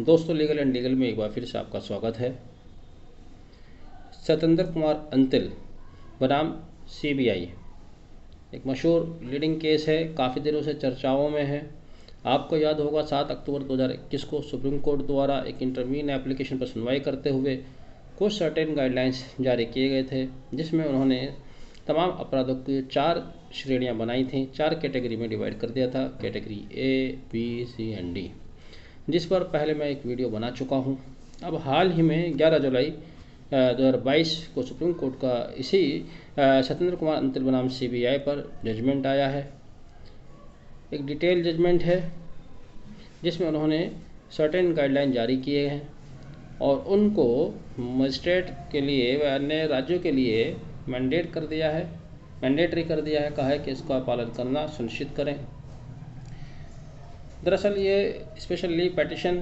दोस्तों, legal and legal में एक बार फिर से आपका स्वागत है। सतेंद्र कुमार अंतिल बनाम सीबीआई एक मशहूर लीडिंग केस है, काफ़ी दिनों से चर्चाओं में है। आपको याद होगा 7 अक्टूबर 2021 को सुप्रीम कोर्ट द्वारा एक इंटरवीन एप्लीकेशन पर सुनवाई करते हुए कुछ सर्टेन गाइडलाइंस जारी किए गए थे, जिसमें उन्होंने तमाम अपराधों की 4 श्रेणियां बनाई थीं, 4 कैटेगरी में डिवाइड कर दिया था, category A, B, C and D, जिस पर पहले मैं एक वीडियो बना चुका हूं। अब हाल ही में 11 जुलाई 2022 को सुप्रीम कोर्ट का इसी सतेंद्र कुमार अंतिल बनाम सीबीआई पर जजमेंट आया है। एक डिटेल जजमेंट है जिसमें उन्होंने सर्टेन गाइडलाइन जारी किए हैं और उनको मजिस्ट्रेट के लिए व अन्य राज्यों के लिए मैंडेटरी कर दिया है, कहा है कि इसका पालन करना सुनिश्चित करें। दरअसल ये स्पेशली पेटिशन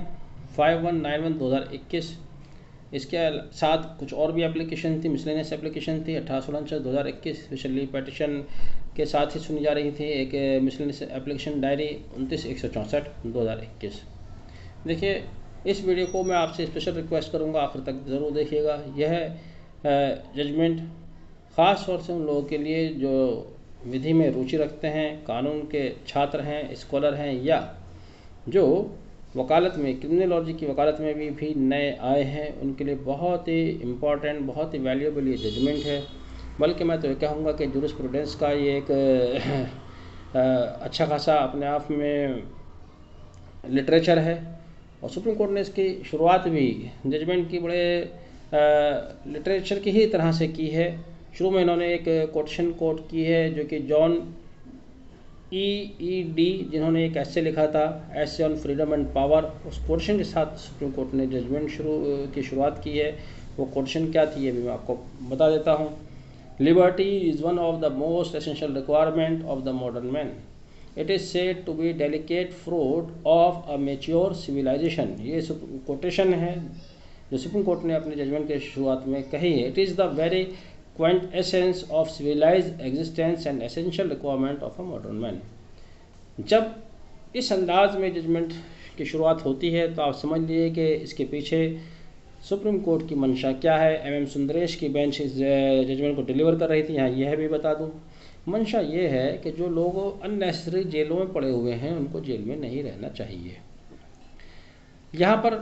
5191/2021, इसके साथ कुछ और भी एप्लीकेशन थी, मिसलेनियस एप्लीकेशन थी 18/2021 स्पेशली पेटिशन के साथ ही सुनी जा रही थी। एक मिसलेनियस एप्लीकेशन डायरी 29/164/2021। देखिए, इस वीडियो को मैं आपसे स्पेशल रिक्वेस्ट करूंगा, आखिर तक ज़रूर देखिएगा। यह जजमेंट ख़ास तौर से उन लोगों के लिए जो विधि में रुचि रखते हैं, कानून के छात्र हैं, स्कॉलर हैं, या जो वकालत में क्रिमिनोलॉजी की वकालत में भी नए आए हैं, उनके लिए बहुत ही इम्पॉर्टेंट, बहुत ही वैल्यूएबल ये जजमेंट है। बल्कि मैं तो ये कहूँगा कि जूरिस्प्रूडेंस का ये एक अच्छा खासा अपने आप में लिटरेचर है और सुप्रीम कोर्ट ने इसकी शुरुआत भी जजमेंट की बड़े लिटरेचर की ही तरह से की है। शुरू में इन्होंने एक कोटेशन कोट की है जो कि जॉन EED, जिन्होंने एक ऐसे लिखा था, ऐसे ऑन फ्रीडम एंड पावर, उस कोटेशन के साथ सुप्रीम कोर्ट ने जजमेंट की शुरुआत की है। वो कोटेशन क्या थी ये भी मैं आपको बता देता हूँ। Liberty is one of the most essential requirement of the modern man. It is said to be delicate fruit of a mature civilization. ये कोटेशन है जो सुप्रीम कोर्ट ने अपने जजमेंट के शुरुआत में कही है। It is the very quintessence of civilized existence and essential requirement of a modern man। जब इस अंदाज में जजमेंट की शुरुआत होती है तो आप समझ लीजिए कि इसके पीछे सुप्रीम कोर्ट की मंशा क्या है। MM सुंदरेश की बेंच इस जजमेंट को डिलीवर कर रही थी। यहाँ यह भी बता दूँ, मंशा ये है कि जो लोग अननेसेसरी जेलों में पड़े हुए हैं उनको जेल में नहीं रहना चाहिए। यहाँ पर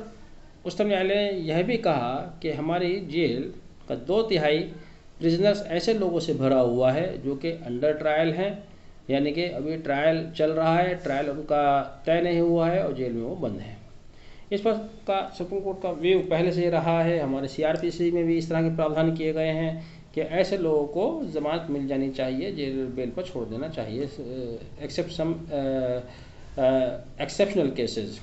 उच्चतम न्यायालय ने यह भी कहा कि हमारी जेल का 2/3 प्रिजनर्स ऐसे लोगों से भरा हुआ है जो कि अंडर ट्रायल हैं, यानी कि अभी ट्रायल चल रहा है, ट्रायल उनका तय नहीं हुआ है और जेल में वो बंद है। इस पर का सुप्रीम कोर्ट का व्यू पहले से ही रहा है। हमारे CRPC में भी इस तरह के प्रावधान किए गए हैं कि ऐसे लोगों को जमानत मिल जानी चाहिए, जेल बेल पर छोड़ देना चाहिए एक्सेप्ट सम एक्सेप्शनल केसेस।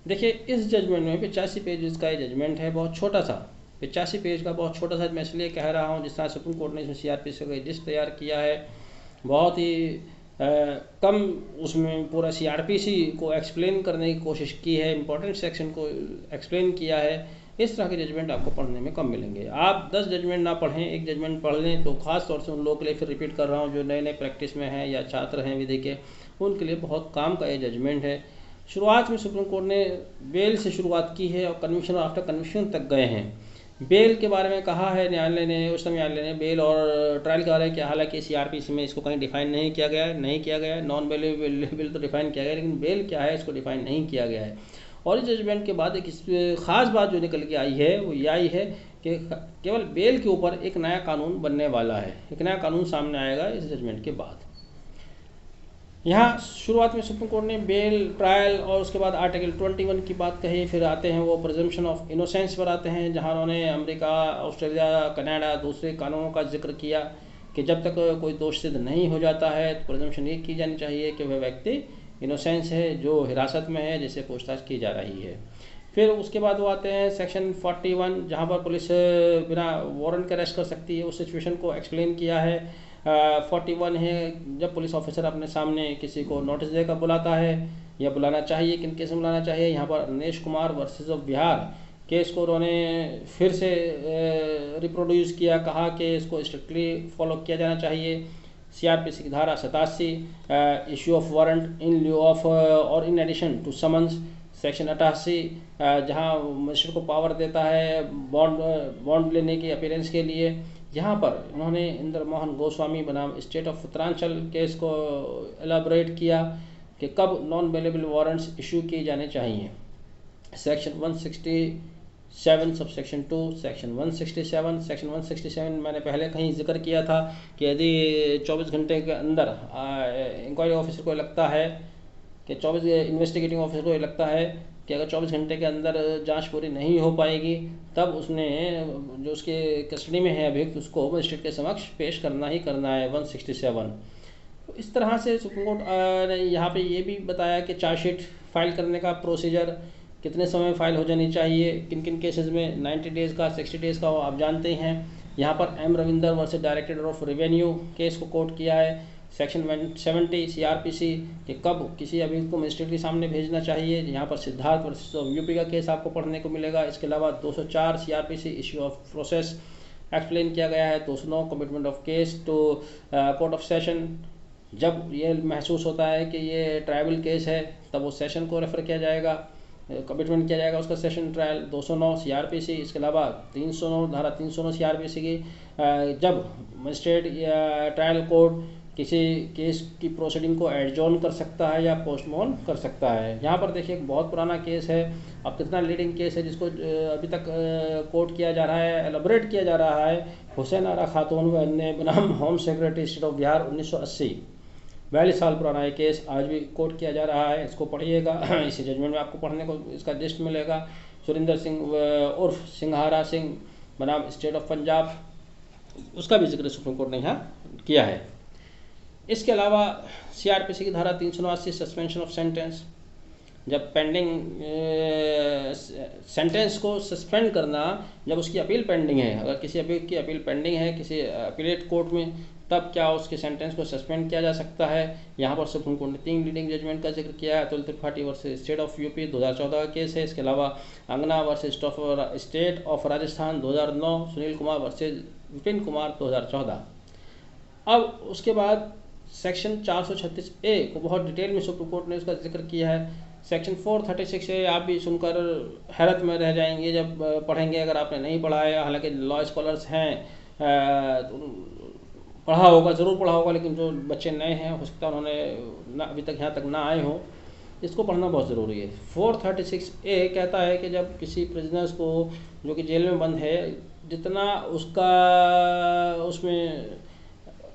देखिए, इस जजमेंट में 85 पेजेस का ये जजमेंट है, बहुत छोटा सा 85 पेज का बहुत छोटा सा। मैं इसलिए कह रहा हूँ जिस तरह सुप्रीम कोर्ट ने इसमें CRPC का लिस्ट तैयार किया है, बहुत ही कम उसमें पूरा CRPC को एक्सप्लेन करने की कोशिश की है, इंपॉर्टेंट सेक्शन को एक्सप्लेन किया है। इस तरह के जजमेंट आपको पढ़ने में कम मिलेंगे। आप 10 जजमेंट ना पढ़ें, एक जजमेंट पढ़ लें तो ख़ास तौर से उन लोगों के लिए, फिर रिपीट कर रहा हूँ, जो नए नए प्रैक्टिस में हैं या छात्र हैं विधि के, उनके लिए बहुत काम का ये जजमेंट है। शुरुआत में सुप्रीम कोर्ट ने बेल से शुरुआत की है और कन्विक्शन और आफ्टर कन्विक्शन तक गए हैं। बेल के बारे में कहा है न्यायालय ने, उस समय न्यायालय ने बेल और ट्रायल के बारे में किया, हालांकि CRPC में इसको कहीं डिफाइन नहीं किया गया है। नॉन बेलेबल तो डिफाइन किया गया है, लेकिन बेल क्या है इसको डिफाइन नहीं किया गया है। और इस जजमेंट के बाद एक ख़ास बात जो निकल के आई है वो ये आई है कि केवल बेल के ऊपर एक नया कानून बनने वाला है, एक नया कानून सामने आएगा इस जजमेंट के बाद। यहाँ शुरुआत में सुप्रीम कोर्ट ने बेल, ट्रायल और उसके बाद आर्टिकल 21 की बात कही। फिर आते हैं वो प्रिजम्पशन ऑफ इनोसेंस पर आते हैं, जहाँ उन्होंने अमेरिका, ऑस्ट्रेलिया, कनाडा, दूसरे कानूनों का जिक्र किया कि जब तक कोई दोष सिद्ध नहीं हो जाता है तो प्रिजम्पशन ये की जानी चाहिए कि वह व्यक्ति इनोसेंस है जो हिरासत में है, जिससे पूछताछ की जा रही है। फिर उसके बाद वो आते हैं सेक्शन 41, जहाँ पर पुलिस बिना वारंट के अरेस्ट कर सकती है, उस सिचुएशन को एक्सप्लेन किया है। 41 है जब पुलिस ऑफिसर अपने सामने किसी को नोटिस देकर बुलाता है या बुलाना चाहिए, किन केस में बुलाना चाहिए। यहाँ पर Ramesh Kumar versus of Bihar case को उन्होंने फिर से रिप्रोड्यूस किया, कहा कि इसको स्ट्रिक्टली फॉलो किया जाना चाहिए। CRPC की धारा 87, इश्यू ऑफ वारंट इन लिeu ऑफ और in addition to summons section 88 जहाँ मजिस्ट्रेट को पावर देता है बॉन्ड लेने की अपीयरेंस के लिए। यहाँ पर उन्होंने इंद्र मोहन गोस्वामी बनाम स्टेट ऑफ उत्तरांचल केस को एलाबोरेट किया कि कब नॉन बेलेबल वारंट्स इशू किए जाने चाहिए। Section 167 sub section 2, section 167 section 167 मैंने पहले कहीं जिक्र किया था कि यदि 24 घंटे के अंदर इंक्वायरी ऑफिसर को लगता है कि 24 इन्वेस्टिगेटिंग ऑफिसर को लगता है कि अगर 24 घंटे के अंदर जांच पूरी नहीं हो पाएगी, तब उसने जो उसके कस्टडी में है अभियुक्त उसको मजिस्ट्रेट के समक्ष पेश करना ही करना है। 167। तो इस तरह से सुप्रीम कोर्ट ने यहाँ पे ये भी बताया कि चार्जशीट फाइल करने का प्रोसीजर कितने समय में फाइल हो जानी चाहिए, किन किन केसेस में 90 डेज़ का 60 डेज़ का, वो आप जानते हैं। यहाँ पर M Ravinder versus director of revenue case को कोट किया है। सेक्शन 170 CRPC कि कब किसी अभियुक्त को मजिस्ट्रेट के सामने भेजना चाहिए। यहाँ पर सिद्धार्थ वर्सेस यूपी का केस आपको पढ़ने को मिलेगा। इसके अलावा 204 CRPC issue of process explain किया गया है। 209 commitment of case to court of session, जब ये महसूस होता है कि ये ट्राइबल केस है तब वो सेशन को रेफ़र किया जाएगा, कमिटमेंट किया जाएगा उसका सेशन ट्रायल। 209 CRPC। इसके अलावा 309 धारा 309 CRPC की जब मजिस्ट्रेट या ट्रायल कोर्ट किसी केस की प्रोसीडिंग को एडजॉर्न कर सकता है या पोस्टपोन कर सकता है। यहाँ पर देखिए एक बहुत पुराना केस है, अब कितना लीडिंग केस है जिसको अभी तक कोर्ट किया जा रहा है, एलाबोरेट किया जा रहा है। हुसैन आरा खातून व अन्य बनाम home secretary state of Bihar 1980, 42 साल पुराना ये केस आज भी कोर्ट किया जा रहा है। इसको पढ़िएगा, इसी जजमेंट में आपको पढ़ने को इसका लिस्ट मिलेगा। सुरिंदर सिंह उर्फ सिंघारा सिंह बनाम स्टेट ऑफ पंजाब, उसका भी जिक्र सुप्रीम कोर्ट ने यहाँ किया है। इसके अलावा CRPC की धारा 389 सस्पेंशन ऑफ सेंटेंस, जब पेंडिंग सेंटेंस को सस्पेंड करना जब उसकी अपील पेंडिंग है, अगर किसी अभियुक्त की अपील पेंडिंग है किसी अपीलेट कोर्ट में, तब क्या उसके सेंटेंस को सस्पेंड किया जा सकता है। यहाँ पर सुप्रीम कोर्ट ने 3 लीडिंग जजमेंट का जिक्र किया है। Atul Tripathi versus state of UP 2014 का केस है। इसके अलावा अंगना versus state of Rajasthan 2009, Sunil Kumar versus Vipin Kumar 2014। अब उसके बाद सेक्शन 436A को बहुत डिटेल में सुप्रीम कोर्ट ने उसका जिक्र किया है। सेक्शन 436A आप भी सुनकर हैरत में रह जाएंगे जब पढ़ेंगे, अगर आपने नहीं पढ़ा है। हालांकि लॉ स्कॉलर्स हैं, पढ़ा होगा, ज़रूर पढ़ा होगा, लेकिन जो बच्चे नए हैं हो सकता है उन्होंने अभी तक यहाँ तक ना आए हों, इसको पढ़ना बहुत ज़रूरी है। 436A कहता है कि जब किसी प्रिजनर्स को जो कि जेल में बंद है, जितना उसका उसमें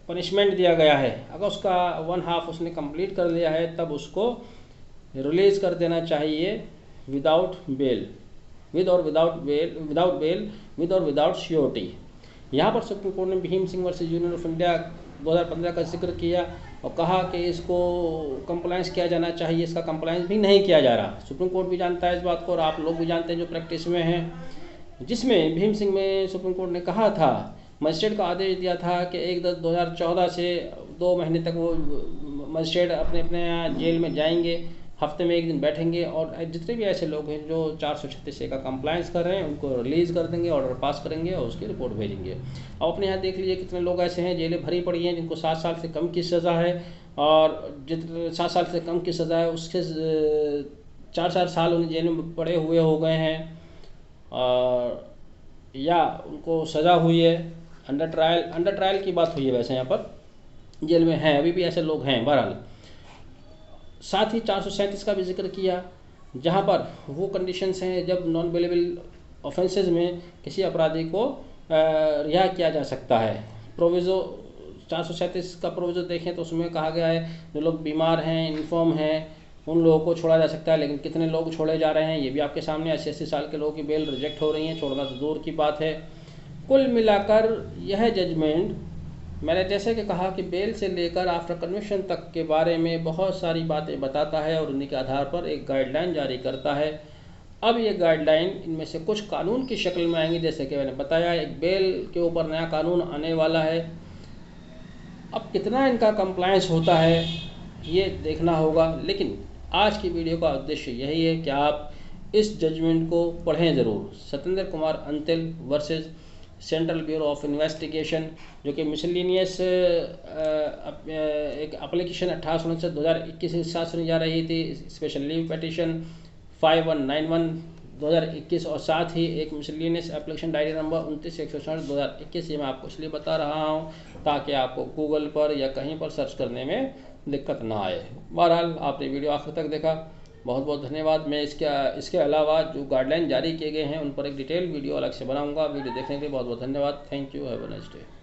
पनिशमेंट दिया गया है, अगर उसका 1/2 उसने कंप्लीट कर लिया है, तब उसको रिलीज़ कर देना चाहिए विदाउट बेल, विद और without bail, without bail, with और विदाउट श्योरिटी। यहाँ पर सुप्रीम कोर्ट ने Bhim Singh versus union of India 2015 का जिक्र किया और कहा कि इसको कंप्लायंस किया जाना चाहिए। इसका कंप्लायंस भी नहीं किया जा रहा। सुप्रीम कोर्ट भी जानता है इस बात को और आप लोग भी जानते हैं जो प्रैक्टिस में हैं, जिसमें भीम सिंह में सुप्रीम कोर्ट ने कहा था, मजिस्ट्रेट को आदेश दिया था कि 1/10/2014 से 2 महीने तक वो मजिस्ट्रेट अपने अपने जेल में जाएंगे, हफ्ते में 1 दिन बैठेंगे और जितने भी ऐसे लोग हैं जो 436A का कंप्लायंस कर रहे हैं उनको रिलीज़ कर देंगे, ऑर्डर पास करेंगे और उसकी रिपोर्ट भेजेंगे। अब अपने यहाँ देख लीजिए कितने लोग ऐसे हैं, जेलें भरी पड़ी हैं, जिनको 7 साल से कम की सज़ा है, और जितने 7 साल से कम की सज़ा है उसके 4-4 साल उन्हें जेल में पड़े हुए हो गए हैं, और या उनको सज़ा हुई है अंडर ट्रायल की बात हुई है। वैसे यहाँ पर जेल में हैं, अभी भी ऐसे लोग हैं बहरहाल। साथ ही 437 का भी जिक्र किया, जहाँ पर वो कंडीशंस हैं जब नॉन बेलेबल ऑफेंसेस में किसी अपराधी को रिहा किया जा सकता है। प्रोविज़ो 437 का प्रोविज़ो देखें तो उसमें कहा गया है जो लोग बीमार हैं, इन्फॉर्म हैं, उन लोगों को छोड़ा जा सकता है। लेकिन कितने लोग छोड़े जा रहे हैं ये भी आपके सामने, 80-80 साल के लोगों की बेल रिजेक्ट हो रही है, छोड़ना तो दूर की बात है। कुल मिलाकर यह जजमेंट, मैंने जैसे कि कहा कि बेल से लेकर आफ्टर कन्विक्शन तक के बारे में बहुत सारी बातें बताता है और उन्हीं के आधार पर एक गाइडलाइन जारी करता है। अब ये गाइडलाइन इनमें से कुछ कानून की शक्ल में आएंगी, जैसे कि मैंने बताया एक बेल के ऊपर नया कानून आने वाला है। अब कितना इनका कंप्लायंस होता है ये देखना होगा, लेकिन आज की वीडियो का उद्देश्य यही है कि आप इस जजमेंट को पढ़ें ज़रूर। Satyendra Kumar Antil versus central bureau of investigation, जो कि मिसलिनियस एक एप्लीकेशन 18/19/2021 के साथ सुनी जा रही थी, स्पेशल लीव पिटीशन 5191/2021 और साथ ही एक मिसलेनियस एप्लीकेशन डायरी नंबर 29/167/2021। ये मैं आपको इसलिए बता रहा हूँ ताकि आपको गूगल पर या कहीं पर सर्च करने में दिक्कत ना आए। बहरहाल आपने वीडियो आखिर तक देखा, बहुत बहुत धन्यवाद। मैं इसके अलावा जो गाइडलाइन जारी किए गए हैं उन पर एक डिटेल वीडियो अलग से बनाऊंगा। वीडियो देखने के लिए बहुत बहुत धन्यवाद। Thank you, have a nice day.